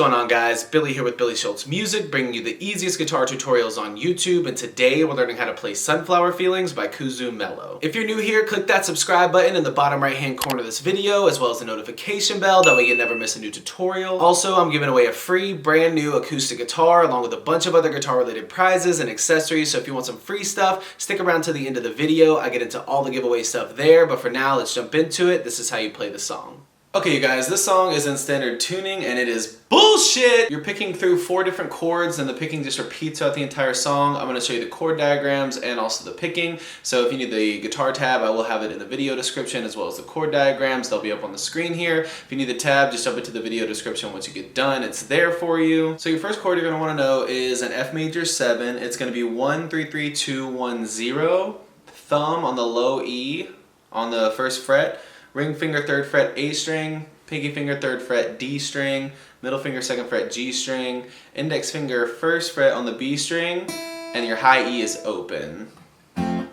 going on, guys? Billy here with Billy Schultz Music, bringing you the easiest guitar tutorials on YouTube, and today we're learning how to play Sunflower Feelings by Kuzu Mellow. If you're new here, click that subscribe button in the bottom right hand corner of this video, as well as the notification bell, that way you never miss a new tutorial. Also, I'm giving away a free brand new acoustic guitar along with a bunch of other guitar related prizes and accessories, so if you want some free stuff, stick around to the end of the video. I get into all the giveaway stuff there, but for now, let's jump into it. This is how you play the song. Okay, you guys, this song is in standard tuning and it is bullshit! You're picking through 4 different chords and the picking just repeats throughout the entire song. I'm going to show you the chord diagrams and also the picking. So if you need the guitar tab, I will have it in the video description as well as the chord diagrams. They'll be up on the screen here. If you need the tab, just jump into the video description once you get done. It's there for you. So your first chord you're going to want to know is an F major 7. It's going to be 1, 3, 3, 2, 1, 0. Thumb on the low E on the 1st fret. Ring finger 3rd fret A string, pinky finger 3rd fret D string, middle finger 2nd fret G string, index finger 1st fret on the B string, and your high E is open. Then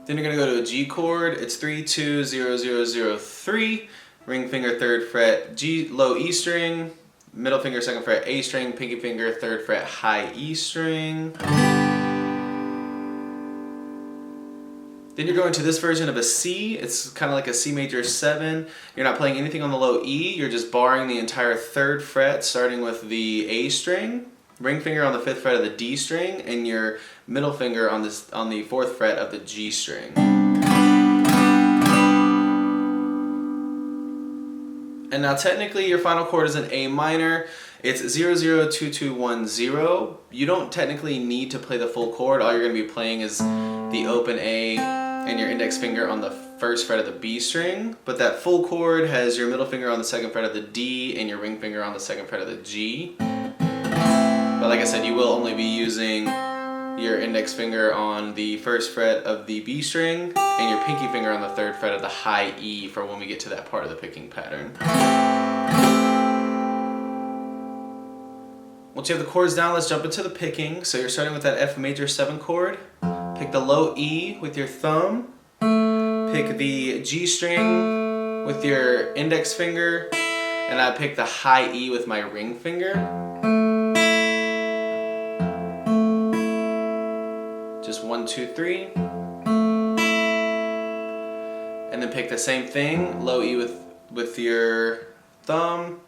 you're going to go to a G chord. It's 3, 2, 0, 0, 0, 3, ring finger 3rd fret G, low E string, middle finger 2nd fret A string, pinky finger 3rd fret high E string. Then you're going to this version of a C. It's kind of like a C major 7. You're not playing anything on the low E. You're just barring the entire 3rd fret, starting with the A string, ring finger on the 5th fret of the D string, and your middle finger on the 4th fret of the G string. And now technically your final chord is an A minor. It's 0, 0, 2, 2, 1, 0. You don't technically need to play the full chord. All you're going to be playing is the open A and your index finger on the 1st fret of the B string. But that full chord has your middle finger on the 2nd fret of the D and your ring finger on the 2nd fret of the G. But like I said, you will only be using your index finger on the 1st fret of the B string and your pinky finger on the 3rd fret of the high E for when we get to that part of the picking pattern. Once you have the chords down, let's jump into the picking. So you're starting with that F major 7 chord. Pick the low E with your thumb. Pick the G string with your index finger. And I pick the high E with my ring finger. Just 1, 2, 3. And then pick the same thing. Low E with your thumb.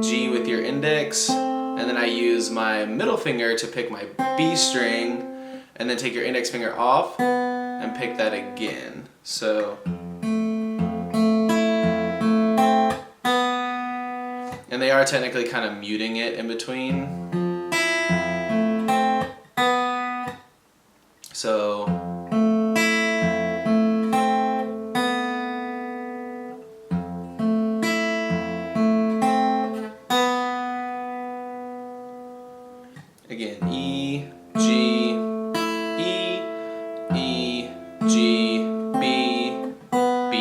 G with your index. And then I use my middle finger to pick my B string, and then take your index finger off and pick that again. So, and they are technically kind of muting it in between. So, again, E, G, E, E, G, B, B.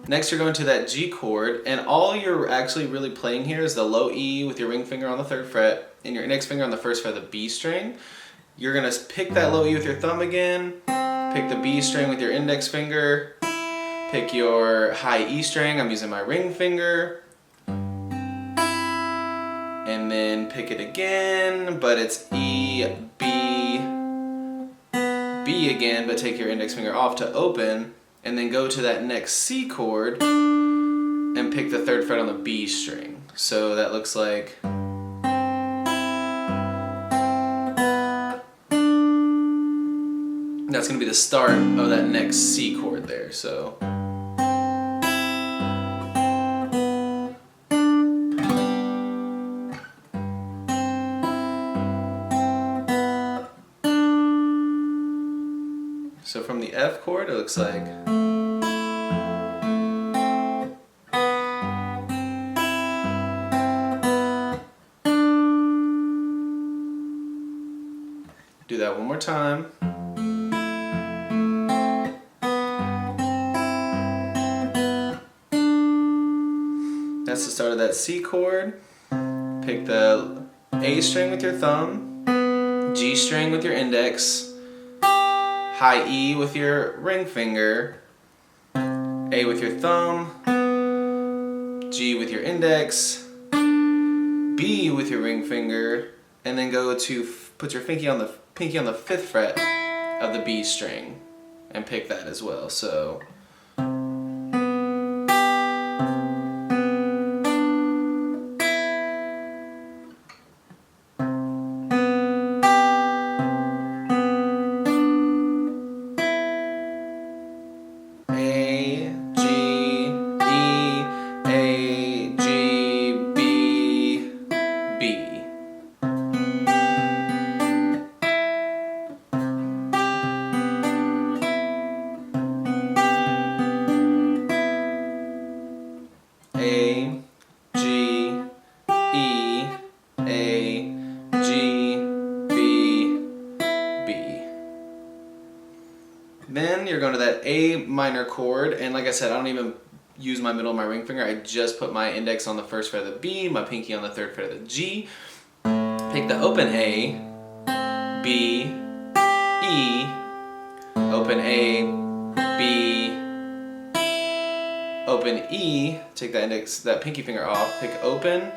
Next you're going to that G chord, and all you're actually really playing here is the low E with your ring finger on the 3rd fret and your index finger on the 1st fret of the B string. You're going to pick that low E with your thumb again, pick the B string with your index finger, pick your high E string, I'm using my ring finger, and then pick it again, but it's E, B, B again, but take your index finger off to open, and then go to that next C chord and pick the 3rd fret on the B string. So that looks like that's going to be the start of that next C chord there. So from the F chord, it looks like do that one more time. That's the start of that C chord. Pick the A string with your thumb, G string with your index, high E with your ring finger, A with your thumb, G with your index, B with your ring finger, and then go to put your pinky on the 5th fret of the B string and pick that as well. So A, G, E, A, G, B, B. A, G, E, A, G, B, B. Then you're going to that A minor chord, and like I said, I don't even use my middle of my ring finger. I just put my index on the 1st fret of the B, my pinky on the 3rd fret of the G. Pick the open A, B, E, open A, B, open E, take that pinky finger off, pick open,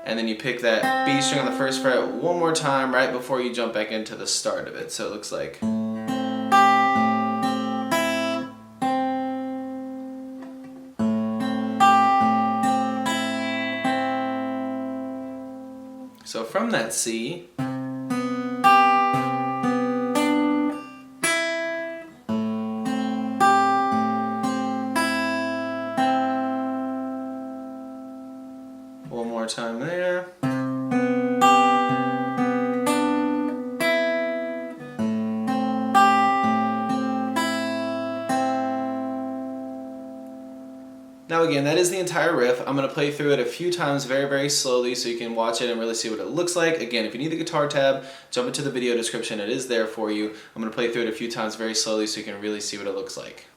and then you pick that B string on the 1st fret one more time right before you jump back into the start of it. So it looks like. So from that C, one more time there. Now again, that is the entire riff. I'm going to play through it a few times very, very slowly so you can watch it and really see what it looks like. Again, if you need the guitar tab, jump into the video description. It is there for you. I'm going to play through it a few times very slowly so you can really see what it looks like.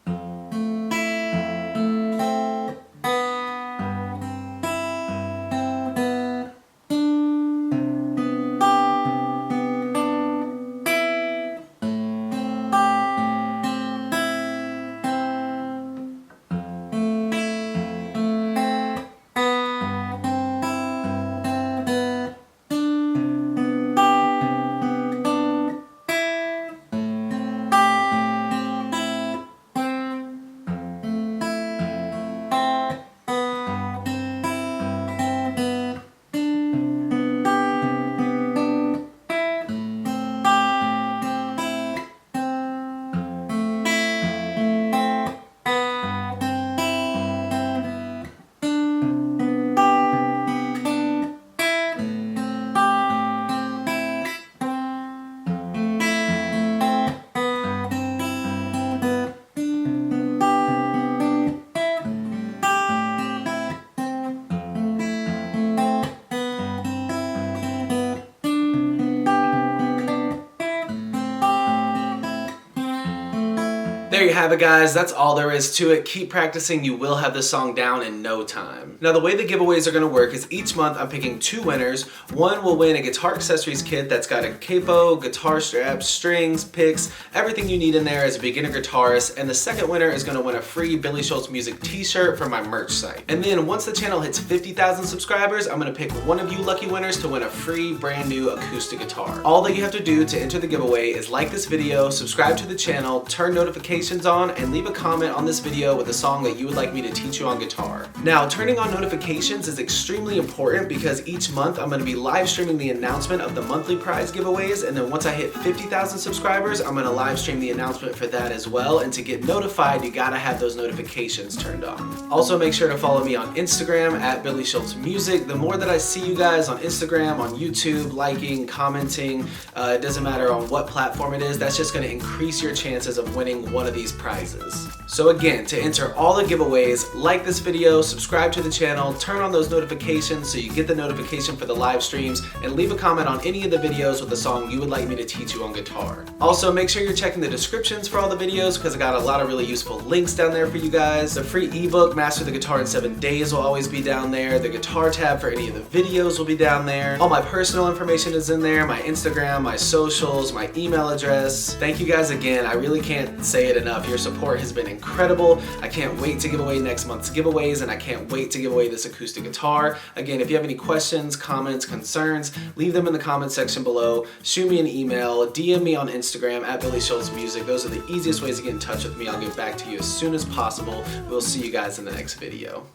There you have it, guys. That's all there is to it. Keep practicing. You will have this song down in no time. Now, the way the giveaways are going to work is each month I'm picking 2 winners. One will win a guitar accessories kit that's got a capo, guitar straps, strings, picks, everything you need in there as a beginner guitarist. And the second winner is going to win a free Billy Schultz Music t-shirt from my merch site. And then once the channel hits 50,000 subscribers, I'm going to pick one of you lucky winners to win a free brand new acoustic guitar. All that you have to do to enter the giveaway is like this video, subscribe to the channel, turn notifications on, and leave a comment on this video with a song that you would like me to teach you on guitar. Now, turning on notifications is extremely important because each month I'm going to be live streaming the announcement of the monthly prize giveaways, and then once I hit 50,000 subscribers, I'm going to live stream the announcement for that as well. And to get notified, you gotta have those notifications turned on. Also, make sure to follow me on Instagram at billyshultzmusic. The more that I see you guys on Instagram, on YouTube, liking, commenting, it doesn't matter on what platform it is, that's just going to increase your chances of winning one of these these prizes. So again, to enter all the giveaways, like this video, subscribe to the channel, turn on those notifications so you get the notification for the live streams, and leave a comment on any of the videos with a song you would like me to teach you on guitar. Also, make sure you're checking the descriptions for all the videos because I got a lot of really useful links down there for you guys. The free ebook, Master the Guitar in 7 Days, will always be down there. The guitar tab for any of the videos will be down there. All my personal information is in there, my Instagram, my socials, my email address. Thank you guys again. I really can't say it enough. Your support has been incredible. I can't wait to give away next month's giveaways, and I can't wait to give away this acoustic guitar. Again, if you have any questions, comments, concerns, leave them in the comment section below. Shoot me an email, DM me on Instagram at billyshultzmusic. Those are the easiest ways to get in touch with me. I'll get back to you as soon as possible. We'll see you guys in the next video.